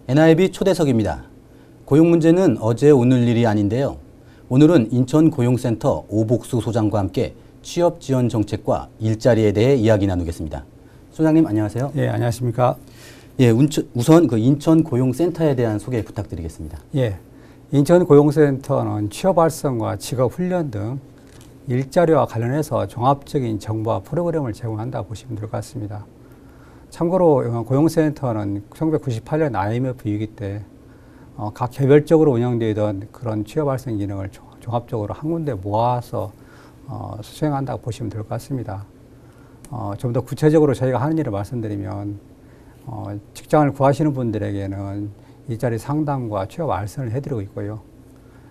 NIB 초대석입니다. 고용 문제는 어제 오늘 일이 아닌데요. 오늘은 인천고용센터 오복수 소장과 함께 취업 지원 정책과 일자리에 대해 이야기 나누겠습니다. 소장님 안녕하세요. 예, 안녕하십니까. 예, 우선 그 인천고용센터에 대한 소개 부탁드리겠습니다. 예, 인천고용센터는 취업 활성화, 직업 훈련 등 일자리와 관련해서 종합적인 정보와 프로그램을 제공한다고 보시면 될 것 같습니다. 참고로 고용센터는 1998년 IMF 위기 때 각 개별적으로 운영되던 그런 취업 활성 기능을 종합적으로 한 군데 모아서 수행한다고 보시면 될 것 같습니다. 좀 더 구체적으로 저희가 하는 일을 말씀드리면 직장을 구하시는 분들에게는 일자리 상담과 취업 알선을 해드리고 있고요.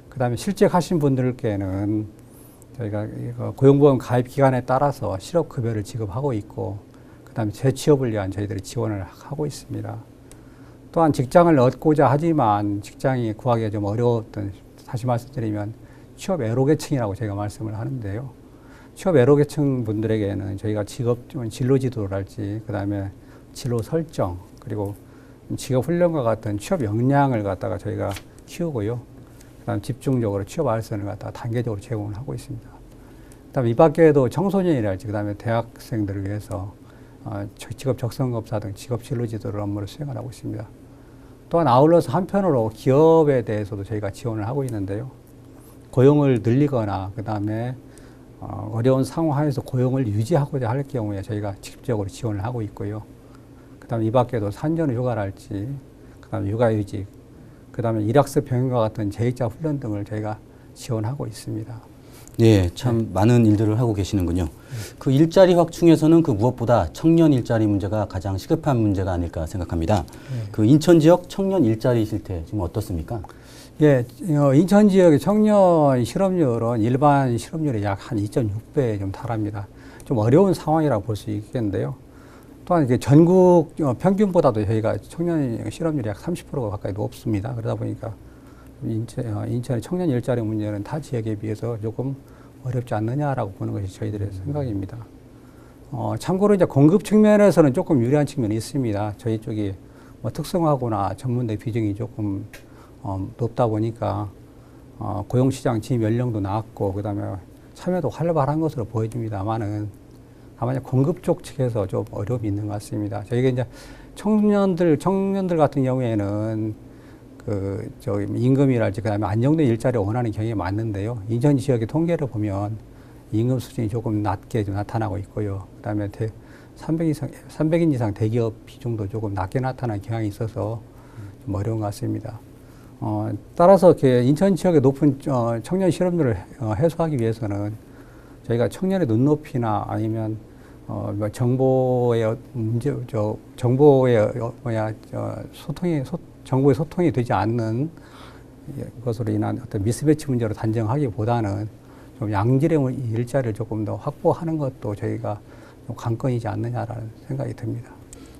그 다음에 실직하신 분들께는 저희가 고용보험 가입 기간에 따라서 실업급여를 지급하고 있고, 그 다음에 재취업을 위한 저희들이 지원을 하고 있습니다. 또한 직장을 얻고자 하지만 직장이 구하기가 좀 어려웠던, 다시 말씀드리면 취업 애로계층이라고 저희가 말씀을 하는데요. 취업 애로계층 분들에게는 저희가 직업 진로 지도랄지, 그 다음에 진로 설정, 그리고 직업 훈련과 같은 취업 역량을 갖다가 저희가 키우고요. 그다음 집중적으로 취업 알선을 갖다가 단계적으로 제공을 하고 있습니다. 그다음에 이 밖에도 청소년이랄지, 그다음에 대학생들을 위해서 직업 적성검사 등 직업 진로 지도를 업무를 수행을 하고 있습니다. 또한 아울러서 한편으로 기업에 대해서도 저희가 지원을 하고 있는데요. 고용을 늘리거나 그다음에 어려운 상황에서 고용을 유지하고자 할 경우에 저희가 직접적으로 지원을 하고 있고요. 그다음에 이 밖에도 산전휴가랄지, 그다음에 육아휴직, 그다음에 일학습 병행과 같은 재직자 훈련 등을 저희가 지원하고 있습니다. 예, 참 많은 일들을 하고 계시는군요. 그 일자리 확충에서는 그 무엇보다 청년 일자리 문제가 가장 시급한 문제가 아닐까 생각합니다. 그 인천 지역 청년 일자리 실태 지금 어떻습니까? 예, 인천 지역의 청년 실업률은 일반 실업률의 약 한 2.6배에 좀 달합니다. 좀 어려운 상황이라고 볼 수 있겠는데요. 또한 이게 전국 평균보다도 저희가 청년 실업률이 약 30%가 가까이 높습니다. 그러다 보니까 인천의 청년 일자리 문제는 타 지역에 비해서 조금 어렵지 않느냐라고 보는 것이 저희들의 생각입니다. 참고로 이제 공급 측면에서는 조금 유리한 측면이 있습니다. 저희 쪽이 뭐 특성화고나 전문대 비중이 조금 높다 보니까 고용시장 진입 연령도 낮고, 그다음에 참여도 활발한 것으로 보여집니다만은 다만 공급 쪽 측에서 좀 어려움이 있는 것 같습니다. 저희가 이제 청년들 같은 경우에는 임금이랄지, 그다음에 안정된 일자리를 원하는 경향이 많은데요. 인천 지역의 통계를 보면 임금 수준이 조금 낮게 좀 나타나고 있고요. 그다음에 300인 이상 대기업 비중도 조금 낮게 나타나는 경향이 있어서 좀 어려운 것 같습니다. 따라서 인천 지역의 높은 청년 실업률을 해소하기 위해서는 저희가 청년의 눈높이나 아니면 정보의 문제, 정보의 소통이 되지 않는 것으로 인한 어떤 미스매치 문제로 단정하기보다는 좀 양질의 일자리를 조금 더 확보하는 것도 저희가 좀 관건이지 않느냐라는 생각이 듭니다.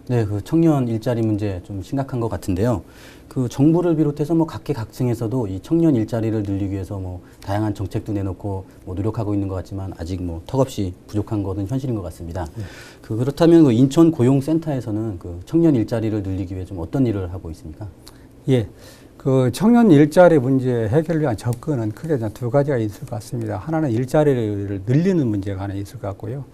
네, 그 청년 일자리 문제 좀 심각한 것 같은데요. 그 정부를 비롯해서 뭐 각계각층에서도 이 청년 일자리를 늘리기 위해서 뭐 다양한 정책도 내놓고 뭐 노력하고 있는 것 같지만 아직 뭐 턱없이 부족한 것은 현실인 것 같습니다. 그렇다면 그 인천고용센터에서는 그 청년 일자리를 늘리기 위해 좀 어떤 일을 하고 있습니까? 예, 그 청년 일자리 문제 해결을 위한 접근은 크게 두 가지가 있을 것 같습니다. 하나는 일자리를 늘리는 문제가 하나 있을 것 같고요.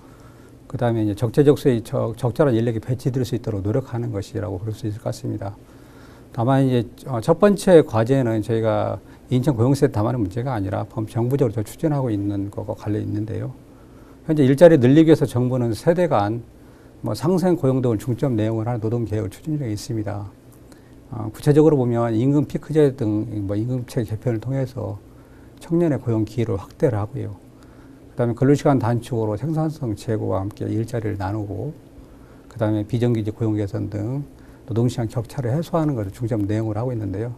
그 다음에 이제 적절한 인력이 배치될 수 있도록 노력하는 것이라고 볼 수 있을 것 같습니다. 다만 이제 첫 번째 과제는 저희가 인천고용센터만의 문제가 아니라 정부적으로 추진하고 있는 것과 관련이 있는데요. 현재 일자리 늘리기 위해서 정부는 세대 간 상생 고용 등을 중점 내용을 하는 노동계획을 추진 중에 있습니다. 구체적으로 보면 임금 피크제 등 임금체 개편을 통해서 청년의 고용 기회를 확대를 하고요. 그다음에 근로시간 단축으로 생산성 제고와 함께 일자리를 나누고, 그다음에 비정규직 고용 개선 등 노동시장 격차를 해소하는 것을 중점 내용으로 하고 있는데요.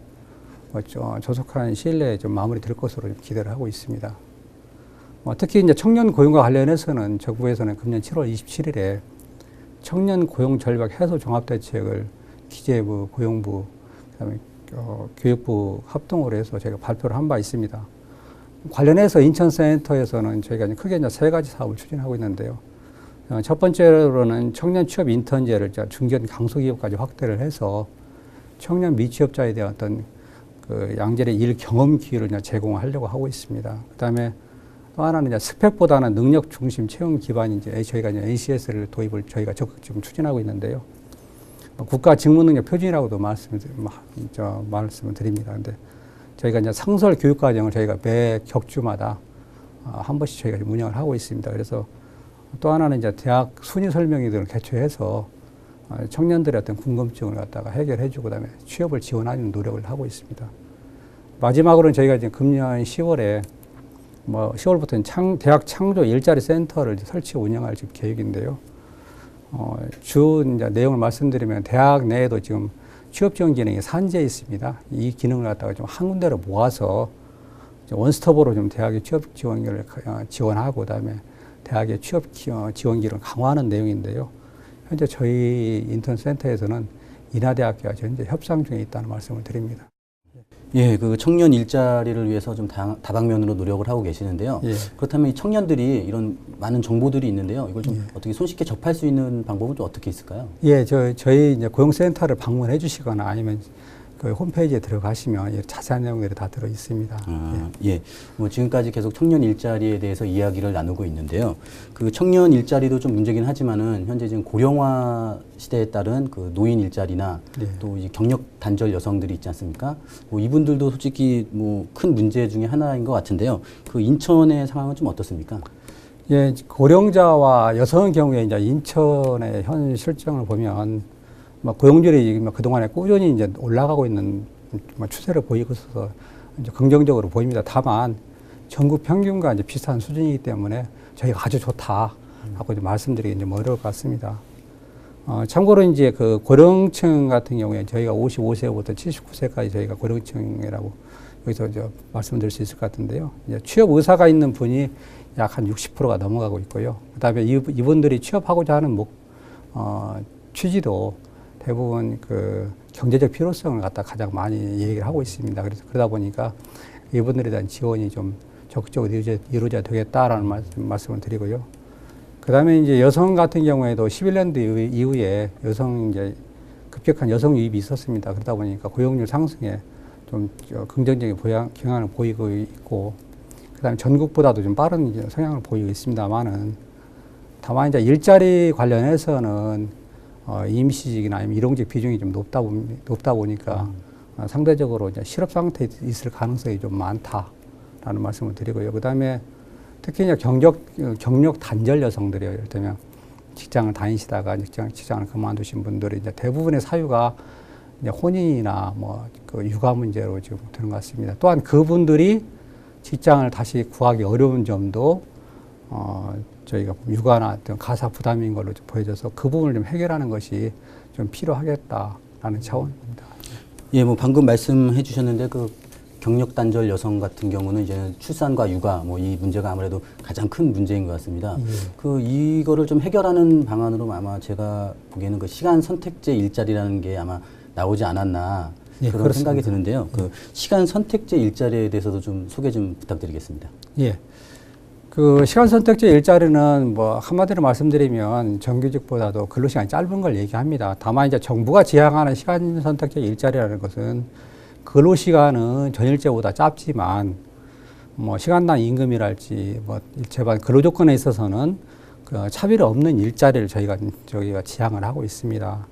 조속한 시일 내에 좀 마무리될 것으로 기대를 하고 있습니다. 특히 이제 청년 고용과 관련해서는 정부에서는 금년 7월 27일에 청년 고용 절벽 해소 종합대책을 기재부, 고용부, 그다음에 교육부 합동으로 해서 저희가 발표를 한 바 있습니다. 관련해서 인천센터에서는 저희가 크게 이제 세 가지 사업을 추진하고 있는데요. 첫 번째로는 청년 취업 인턴제를 중견 강소기업까지 확대를 해서 청년 미취업자에 대한 어떤 그 양질의 일 경험 기회를 이제 제공하려고 하고 있습니다. 그다음에 또 하나는 이제 스펙보다는 능력 중심 채용 기반인 이제 저희가 이제 NCS를 도입을 저희가 적극 지금 추진하고 있는데요. 국가 직무 능력 표준이라고도 말씀을 드립니다. 근데 저희가 이제 상설 교육 과정을 저희가 매 격주마다 한 번씩 저희가 운영을 하고 있습니다. 그래서 또 하나는 이제 대학 순위 설명회들을 개최해서 청년들의 어떤 궁금증을 갖다가 해결해주고 그다음에 취업을 지원하는 노력을 하고 있습니다. 마지막으로는 저희가 이제 금년 10월에 10월부터는 대학 창조 일자리 센터를 설치 운영할 지금 계획인데요. 주 이제 내용을 말씀드리면 대학 내에도 지금 취업 지원 기능이 산재해 있습니다. 이 기능을 갖다가 좀 한 군데로 모아서 원스톱으로 좀 대학의 취업 지원기를 지원하고 그다음에 대학의 취업 지원 기능을 강화하는 내용인데요. 현재 저희 인턴센터에서는 인하대학교와 현재 협상 중에 있다는 말씀을 드립니다. 예, 그 청년 일자리를 위해서 좀 다방면으로 노력을 하고 계시는데요. 예. 그렇다면 이 청년들이 이런 많은 정보들이 있는데요. 이걸 좀 어떻게 손쉽게 접할 수 있는 방법은 좀 어떻게 있을까요? 예, 저희 이제 고용센터를 방문해 주시거나 아니면 그 홈페이지에 들어가시면 자세한 내용들이 다 들어 있습니다. 예. 뭐 지금까지 계속 청년 일자리에 대해서 이야기를 나누고 있는데요. 그 청년 일자리도 좀 문제긴 하지만은 현재 지금 고령화 시대에 따른 그 노인 일자리나 또 이제 경력 단절 여성들이 있지 않습니까? 뭐 이분들도 솔직히 뭐 큰 문제 중에 하나인 것 같은데요. 그 인천의 상황은 좀 어떻습니까? 예, 고령자와 여성의 경우에 이제 인천의 현 실정을 보면 고용률이 그동안에 꾸준히 이제 올라가고 있는 추세를 보이고 있어서 이제 긍정적으로 보입니다. 다만 전국 평균과 이제 비슷한 수준이기 때문에 저희가 아주 좋다라고 말씀드리기 좀 어려울 것 같습니다. 참고로 이제 그 고령층 같은 경우에 저희가 55세부터 79세까지 저희가 고령층이라고 여기서 말씀드릴 수 있을 것 같은데요. 이제 취업 의사가 있는 분이 약 한 60%가 넘어가고 있고요. 그다음에 이분들이 취업하고자 하는 취지도 대부분 그 경제적 필요성을 갖다 가장 많이 얘기를 하고 있습니다. 그래서 그러다 보니까 이분들에 대한 지원이 좀 적극적으로 이루어져야 되겠다라는 말씀을 드리고요. 그 다음에 이제 여성 같은 경우에도 11년도 이후에 이제 급격한 여성 유입이 있었습니다. 그러다 보니까 고용률 상승에 좀 긍정적인 경향을 보이고 있고, 그 다음에 전국보다도 좀 빠른 성향을 보이고 있습니다만은, 다만 이제 일자리 관련해서는 임시직이나 아니면 일용직 비중이 좀 높다 보니까 상대적으로 이제 실업 상태에 있을 가능성이 좀 많다라는 말씀을 드리고요. 그 다음에 특히 이제 경력 단절 여성들이요. 예를 들면 직장을 다니시다가 직장을 그만두신 분들이 이제 대부분의 사유가 이제 혼인이나 그 육아 문제로 지금 되는 것 같습니다. 또한 그분들이 직장을 다시 구하기 어려운 점도 저희가 육아나 어떤 가사 부담인 걸로 좀 보여져서 그 부분을 좀 해결하는 것이 좀 필요하겠다라는 차원입니다. 예, 뭐 방금 말씀해 주셨는데 그 경력 단절 여성 같은 경우는 이제 출산과 육아 이 문제가 아무래도 가장 큰 문제인 것 같습니다. 그 이거를 좀 해결하는 방안으로 아마 제가 보기에는 그 시간 선택제 일자리라는 게 아마 나오지 않았나 그런 그렇습니다. 생각이 드는데요. 그 시간 선택제 일자리에 대해서도 좀 소개 좀 부탁드리겠습니다. 예. 그 시간 선택제 일자리는 한마디로 말씀드리면 정규직보다도 근로시간이 짧은 걸 얘기합니다. 다만 이제 정부가 지향하는 시간 선택제 일자리라는 것은 근로시간은 전일제보다 짧지만 시간당 임금이랄지 일체반 근로조건에 있어서는 그 차별이 없는 일자리를 저희가 지향을 하고 있습니다.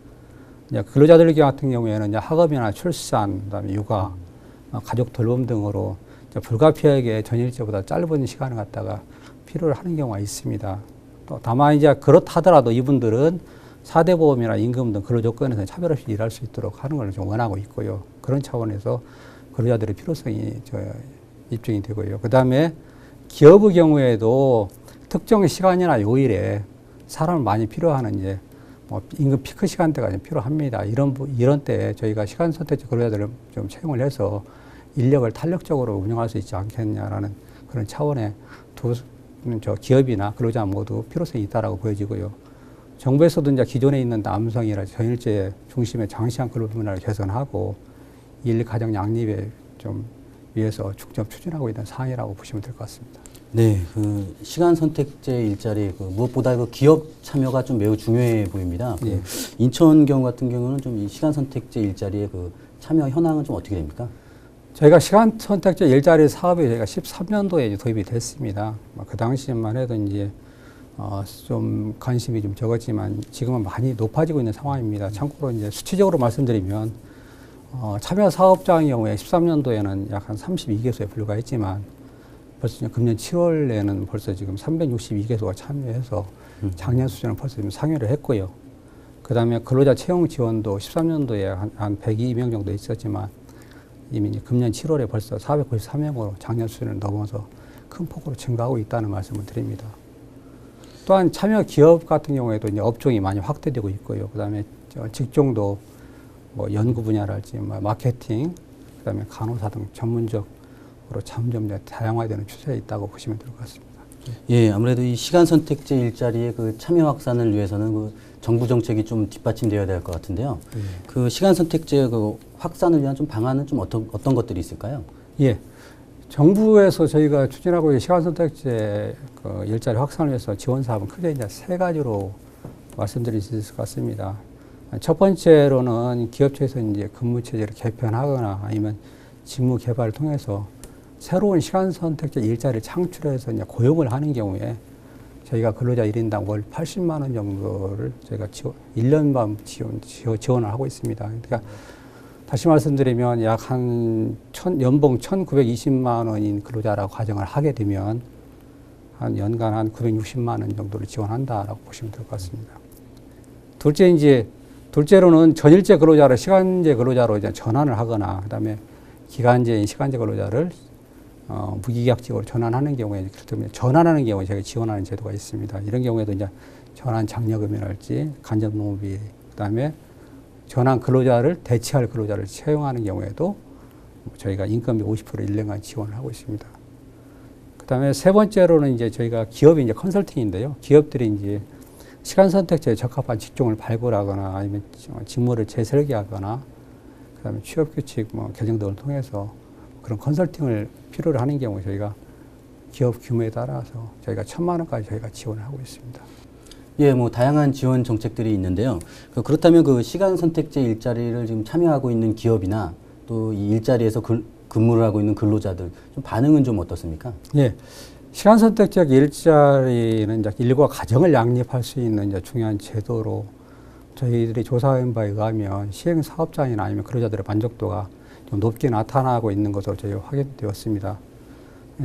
이제 근로자들 같은 경우에는 이제 학업이나 출산, 그다음에 육아, 가족 돌봄 등으로 불가피하게 전일제보다 짧은 시간을 갖다가 필요로 하는 경우가 있습니다. 또 다만 이제 그렇다 하더라도 이분들은 4대 보험이나 임금 등 근로 조건에서 차별 없이 일할 수 있도록 하는 걸 좀 원하고 있고요. 그런 차원에서 근로자들의 필요성이 입증이 되고요. 그 다음에 기업의 경우에도 특정 시간이나 요일에 사람을 많이 필요하는 이제 임금 피크 시간대가 필요합니다. 이런 때에 저희가 시간 선택적 근로자들을 좀 채용을 해서 인력을 탄력적으로 운영할 수 있지 않겠냐라는 그런 차원의 기업이나 근로자 모두 필요성이 있다라고 보여지고요. 정부에서도 이제 기존에 있는 남성이나 전일제 중심의 장시간 근로 문화를 개선하고 일 가정 양립에 좀 위해서 중점 추진하고 있는 사항이라고 보시면 될 것 같습니다. 네, 그 시간 선택제 일자리 그 무엇보다 그 기업 참여가 좀 매우 중요해 보입니다. 그 예. 인천 경우 같은 경우는 좀 이 시간 선택제 일자리의 그 참여 현황은 좀 어떻게 됩니까? 저희가 시간 선택제 일자리 사업이 저희가 13년도에 도입이 됐습니다. 그 당시만 해도 이제 좀 관심이 좀 적었지만 지금은 많이 높아지고 있는 상황입니다. 참고로 이제 수치적으로 말씀드리면 참여 사업자의 경우에 13년도에는 약 한 32개소에 불과했지만 벌써 금년 7월에는 벌써 지금 362개소가 참여해서 작년 수준은 벌써 지금 상회를 했고요. 그 다음에 근로자 채용 지원도 13년도에 한 102명 정도 있었지만 이미 이제 금년 7월에 벌써 493명으로 작년 수준을 넘어서 큰 폭으로 증가하고 있다는 말씀을 드립니다. 또한 참여 기업 같은 경우에도 이제 업종이 많이 확대되고 있고요. 그 다음에 직종도 뭐 연구 분야랄지 마케팅, 그 다음에 간호사 등 전문적으로 점점 다양화되는 추세에 있다고 보시면 될 것 같습니다. 예, 아무래도 이 시간 선택제 일자리의 그 참여 확산을 위해서는 그 정부 정책이 좀 뒷받침되어야 될 것 같은데요. 그 시간 선택제 그 확산을 위한 좀 방안은 좀 어떤 것들이 있을까요? 예. 정부에서 저희가 추진하고 있는 시간 선택제 그 일자리 확산을 위해서 지원 사업은 크게 이제 세 가지로 말씀드릴 수 있을 것 같습니다. 첫 번째로는 기업체에서 이제 근무 체제를 개편하거나 아니면 직무 개발을 통해서 새로운 시간 선택제 일자리를 창출해서 이제 고용을 하는 경우에 저희가 근로자 1인당 월 80만 원 정도를 저희가 1년만 지원을 하고 있습니다. 그러니까 다시 말씀드리면 약 한 연봉 1,920만 원인 근로자라고 가정을 하게 되면 한 연간 한 960만 원 정도를 지원한다라고 보시면 될 것 같습니다. 둘째로는 전일제 근로자를 시간제 근로자로 이제 전환을 하거나 그다음에 기간제인 시간제 근로자를 무기계약직으로 전환하는 경우에 그렇다면 전환하는 경우에 저희가 지원하는 제도가 있습니다. 이런 경우에도 이제 전환 장려금이랄지 간접농업비 그다음에 전환 근로자를 대체할 근로자를 채용하는 경우에도 저희가 인건비 50% 1년간 지원을 하고 있습니다. 그다음에 세 번째로는 이제 저희가 기업이 이제 컨설팅인데요. 기업들이 이제 시간 선택제에 적합한 직종을 발굴하거나 아니면 직무를 재설계하거나 그다음에 취업 규칙 개정 등을 통해서 그런 컨설팅을 필요로 하는 경우에 저희가 기업 규모에 따라서 저희가 1,000만 원까지 저희가 지원을 하고 있습니다. 예, 뭐 다양한 지원 정책들이 있는데요. 그렇다면 그 시간 선택제 일자리를 지금 참여하고 있는 기업이나 또 이 일자리에서 근무를 하고 있는 근로자들 좀 반응은 좀 어떻습니까? 예. 시간 선택적 일자리는 이제 일과 가정을 양립할 수 있는 이제 중요한 제도로 저희들이 조사한 바에 의하면 시행 사업장이나 아니면 근로자들의 만족도가 좀 높게 나타나고 있는 것으로 저희가 확인되었습니다.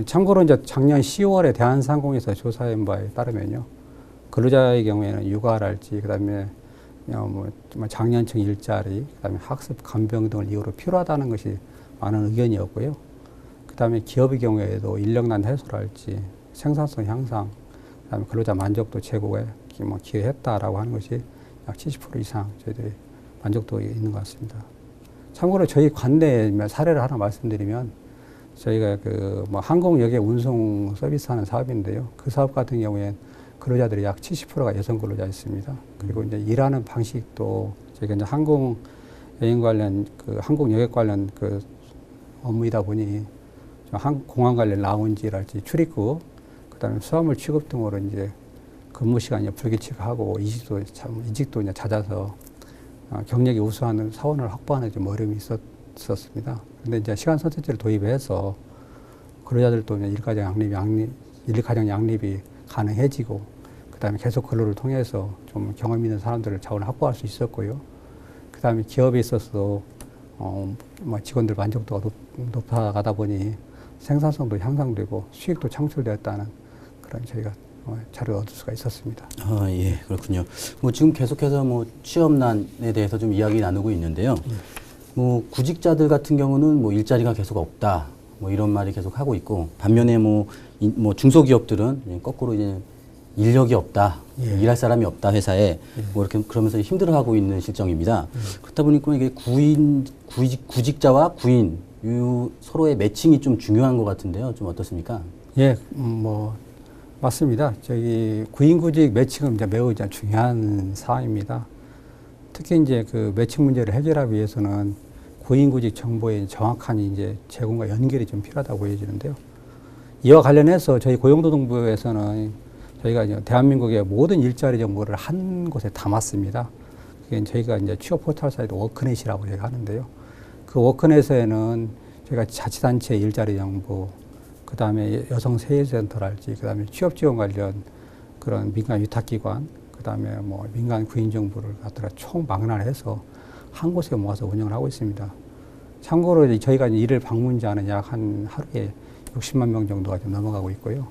참고로 이제 작년 10월에 대한상공에서 조사한 바에 따르면요. 근로자의 경우에는 육아랄지 그다음에 장년층 일자리, 그다음에 학습 간병 등을 이유로 필요하다는 것이 많은 의견이었고요. 그다음에 기업의 경우에도 인력난 해소랄지 생산성 향상, 그다음에 근로자 만족도 제고에 기여했다라고 하는 것이 약 70% 이상 저희들이 만족도가 있는 것 같습니다. 참고로 저희 관내 사례를 하나 말씀드리면 저희가 항공 여객 운송 서비스하는 사업인데요. 그 사업 같은 경우엔 근로자들이 약 70%가 여성 근로자였습니다. 그리고 이제 일하는 방식도 저희가 이제 항공 여행 관련 항공 여객 관련 업무이다 보니 공항 관련 라운지랄지 출입국, 그다음에 수화물 취급 등으로 이제 근무 시간이 불규칙하고 이직도 이제 잦아서 경력이 우수한 사원을 확보하는 좀 어려움이 있었습니다. 근데 이제 시간 선택제를 도입해서 근로자들도 일가정 양립이 가능해지고, 그다음에 계속 근로를 통해서 좀 경험 있는 사람들을 자원을 확보할 수 있었고요. 그다음에 기업에 있어서 직원들 만족도가 높아가다 보니 생산성도 향상되고 수익도 창출되었다는 그런 저희가 자료를 얻을 수가 있었습니다. 아, 예, 그렇군요. 지금 계속해서 취업난에 대해서 좀 이야기 나누고 있는데요. 구직자들 같은 경우는 일자리가 계속 없다, 이런 말이 계속 하고 있고, 반면에 중소기업들은 거꾸로 이제 인력이 없다, 예. 일할 사람이 없다 회사에 이렇게 그러면서 힘들어하고 있는 실정입니다. 그렇다 보니까 이게 구직자와 구인 서로의 매칭이 좀 중요한 것 같은데요. 좀 어떻습니까? 예, 맞습니다. 구인구직 매칭은 이제 매우 이제 중요한 사항입니다. 특히 이제 그 매칭 문제를 해결하기 위해서는 고인구직 정보의 정확한 이제 제공과 연결이 좀 필요하다고 보여지는데요. 이와 관련해서 저희 고용노동부에서는 저희가 이제 대한민국의 모든 일자리 정보를 한 곳에 담았습니다. 그게 저희가 이제 취업 포털 사이트 워크넷이라고 저희가 하는데요. 그 워크넷에는 저희가 자치단체 일자리 정보, 그 다음에 여성 세일센터랄지, 그 다음에 취업 지원 관련 그런 민간 위탁기관, 그 다음에 뭐 민간 구인 정보를 갖다가 총망라해서 한 곳에 모아서 운영을 하고 있습니다. 참고로 저희가 이를 방문자는 약 한 하루에 60만 명 정도가 좀 넘어가고 있고요.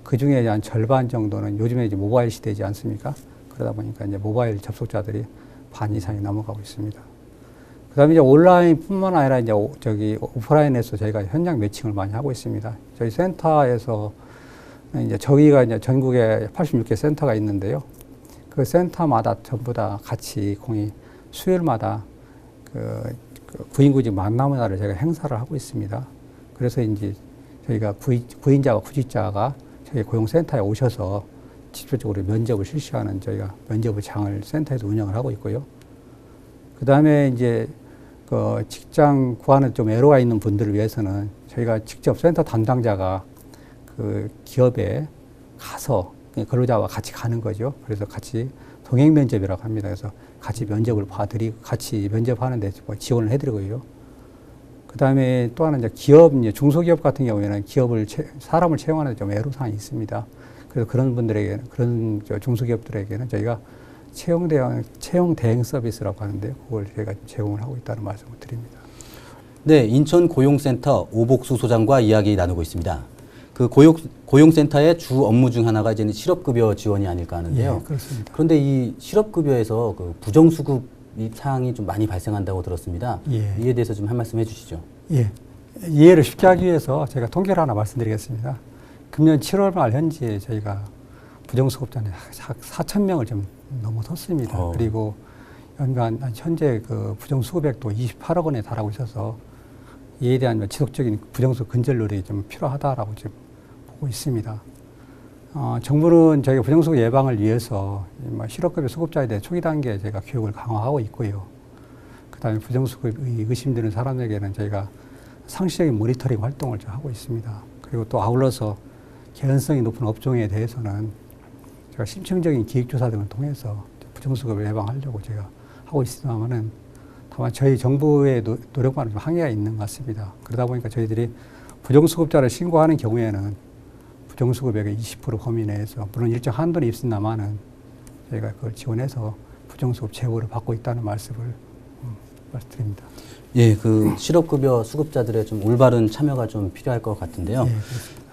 그 중에 한 절반 정도는 요즘에 이제 모바일 시대지 않습니까? 그러다 보니까 이제 모바일 접속자들이 반 이상이 넘어가고 있습니다. 그 다음에 이제 온라인뿐만 아니라 이제 오프라인에서 저희가 현장 매칭을 많이 하고 있습니다. 저희 센터에서 이제 저희가 이제 전국에 86개 센터가 있는데요. 그 센터마다 전부 다 같이 수요일마다 그 구인구직 만남의 날을 저희가 행사를 하고 있습니다. 그래서 이제 저희가 구인자와 구직자가 저희 고용센터에 오셔서 직접적으로 면접을 실시하는 저희가 면접의 장을 센터에서 운영을 하고 있고요. 그 다음에 이제 그 직장 구하는 좀 애로가 있는 분들을 위해서는 저희가 직접 센터 담당자가 그 기업에 가서 근로자와 같이 가는 거죠. 그래서 같이 동행 면접이라고 합니다. 그래서 같이 면접을 봐드리고 같이 면접하는 데 지원을 해드리고요. 그 다음에 또 하나 이제 중소기업 같은 경우에는 사람을 채용하는 데 좀 애로사항이 있습니다. 그래서 그런 분들에게는, 그런 중소기업들에게는 저희가 채용 대행 서비스라고 하는데요. 그걸 저희가 제공을 하고 있다는 말씀을 드립니다. 네, 인천고용센터 오복수 소장과 이야기 나누고 있습니다. 그 고용센터의 주 업무 중 하나가 이제 실업급여 지원이 아닐까 하는데요. 예, 그렇습니다. 그런데 이 실업급여에서 그 부정수급 사항이 좀 많이 발생한다고 들었습니다. 예. 이에 대해서 좀 한 말씀 해주시죠. 예. 이해를 쉽게 하기 위해서 제가 통계를 하나 말씀드리겠습니다. 금년 7월 말 현재 저희가 부정수급자는 4,000명을 좀 넘어섰습니다. 그리고 연간 현재 그 부정수급액도 28억 원에 달하고 있어서 이에 대한 지속적인 부정수급 근절 노력이 좀 필요하다라고 지금 보고 있습니다. 정부는 저희가 부정수급 예방을 위해서 실업급여 수급자에 대해 초기 단계에 저희가 교육을 강화하고 있고요. 그 다음에 부정수급이 의심되는 사람에게는 저희가 상시적인 모니터링 활동을 하고 있습니다. 그리고 또 아울러서 개연성이 높은 업종에 대해서는 제가 심층적인 기획조사 등을 통해서 부정수급을 예방하려고 제가 하고 있습니다만은 다만 저희 정부의 노력과는 좀 한계가 있는 것 같습니다. 그러다 보니까 저희들이 부정수급자를 신고하는 경우에는 부정수급액의 20% 범위 내에서 물론 일정 한도는 있습니다만은 저희가 그걸 지원해서 부정수급 제고를 받고 있다는 말씀을 말씀드립니다. 예, 그 실업급여 수급자들의 좀 올바른 참여가 좀 필요할 것 같은데요. 예,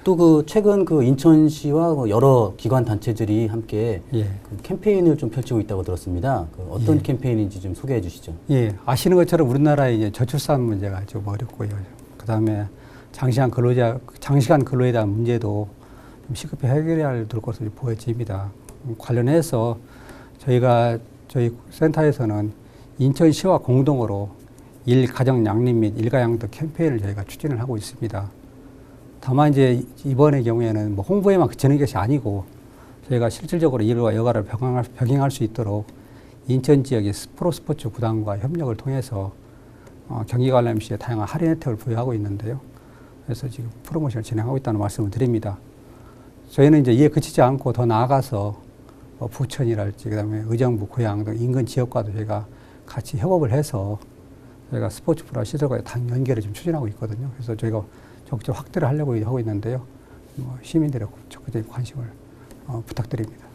또 그 최근 그 인천시와 그 여러 기관 단체들이 함께 예. 그 캠페인을 좀 펼치고 있다고 들었습니다. 그 어떤 예. 캠페인인지 좀 소개해 주시죠. 예, 아시는 것처럼 우리나라의 이제 저출산 문제가 좀 어렵고요. 그 다음에 장시간 근로에 대한 문제도 좀 시급히 해결해야 할 것으로 보여집니다. 관련해서 저희 센터에서는 인천시와 공동으로 일가정 양립 및 일가양득 캠페인을 저희가 추진을 하고 있습니다. 다만 이제 이번의 경우에는 뭐 홍보에만 그치는 것이 아니고 저희가 실질적으로 일과 여가를 병행할 수 있도록 인천 지역의 프로스포츠 구단과 협력을 통해서 경기관람시에 다양한 할인 혜택을 부여하고 있는데요. 그래서 지금 프로모션을 진행하고 있다는 말씀을 드립니다. 저희는 이제 이에 그치지 않고 더 나아가서 부천이랄지 그다음에 의정부, 고양 등 인근 지역과도 저희가 같이 협업을 해서 저희가 스포츠 프로 시설과의 당 연계를 좀 추진하고 있거든요. 그래서 저희가 적극적 확대를 하려고 하고 있는데요. 시민들의 적극적인 관심을 부탁드립니다.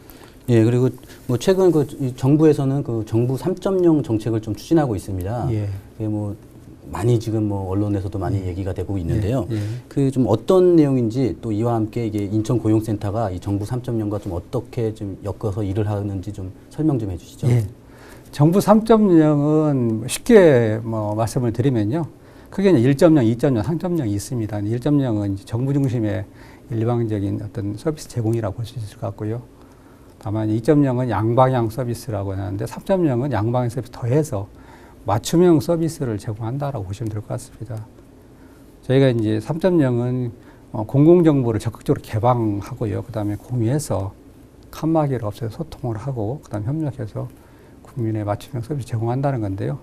예, 그리고 뭐 최근 그 정부에서는 그 정부 3.0 정책을 좀 추진하고 있습니다. 예. 그게 뭐 많이 지금 뭐 언론에서도 많이 얘기가 되고 있는데요. 예. 그 좀 어떤 내용인지 또 이와 함께 이게 인천고용센터가 이 정부 3.0과 좀 어떻게 좀 엮어서 일을 하는지 좀 설명 좀 해주시죠. 예. 정부 3.0은 쉽게 말씀을 드리면요. 크게 1.0, 2.0, 3.0이 있습니다. 1.0은 정부 중심의 일방적인 어떤 서비스 제공이라고 볼 수 있을 것 같고요. 다만 2.0은 양방향 서비스라고 하는데 3.0은 양방향 서비스 더해서 맞춤형 서비스를 제공한다라고 보시면 될 것 같습니다. 저희가 이제 3.0은 공공정보를 적극적으로 개방하고요. 그 다음에 공유해서 칸막이를 없애서 소통을 하고, 그 다음에 협력해서 국민의 맞춤형 서비스 제공한다는 건데요.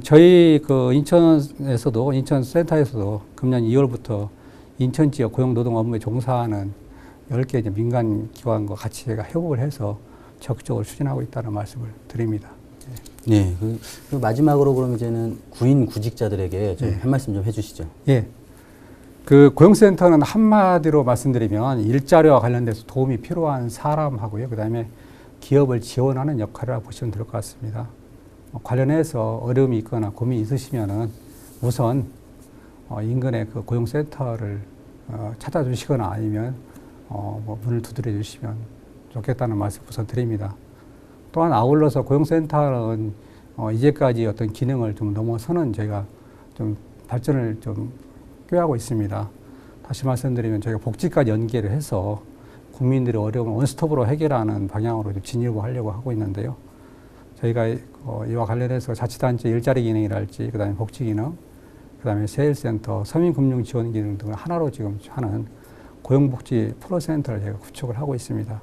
저희 그 인천센터에서도 금년 2월부터 인천 지역 고용노동 업무에 종사하는 10개 이제 민간 기관과 같이 제가 협업을 해서 적극적으로 추진하고 있다는 말씀을 드립니다. 네, 그 마지막으로 그럼 이제는 구인 구직자들에게 좀 한 말씀 좀 해주시죠. 예. 그 고용센터는 한마디로 말씀드리면 일자리와 관련돼서 도움이 필요한 사람하고요. 그 다음에 기업을 지원하는 역할이라고 보시면 될 것 같습니다. 관련해서 어려움이 있거나 고민이 있으시면은 우선 인근의 그 고용센터를 찾아주시거나 아니면 뭐 문을 두드려 주시면 좋겠다는 말씀 우선 드립니다. 또한 아울러서 고용센터는 이제까지 어떤 기능을 좀 넘어서는 저희가 좀 발전을 좀 꾀하고 있습니다. 다시 말씀드리면 저희가 복지까지 연계를 해서 국민들의 어려움을 원스톱으로 해결하는 방향으로 좀 진입을 하려고 하고 있는데요. 저희가 이와 관련해서 자치단체 일자리 기능이랄지, 그 다음에 복지 기능, 그 다음에 세일센터, 서민금융 지원 기능 등을 하나로 지금 하는 고용복지 프로센터를 저희가 구축을 하고 있습니다.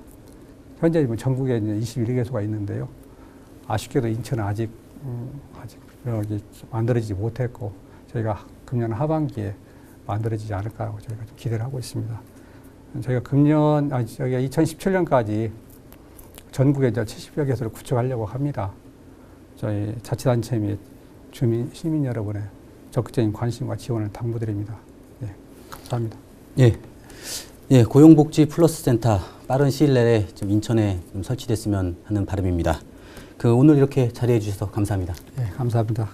현재 전국에 이제 21개소가 있는데요. 아쉽게도 인천은 아직 여기 만들어지지 못했고, 저희가 금년 하반기에 만들어지지 않을까 저희가 좀 기대를 하고 있습니다. 저희가 저희가 2017년까지 전국에 이제 70여 개소를 구축하려고 합니다. 저희 자치단체 및 시민 여러분의 적극적인 관심과 지원을 당부드립니다. 예, 감사합니다. 예, 예, 고용복지 플러스 센터 빠른 시일 내에 좀 인천에 좀 설치됐으면 하는 바람입니다. 오늘 이렇게 자리해 주셔서 감사합니다. 예, 감사합니다.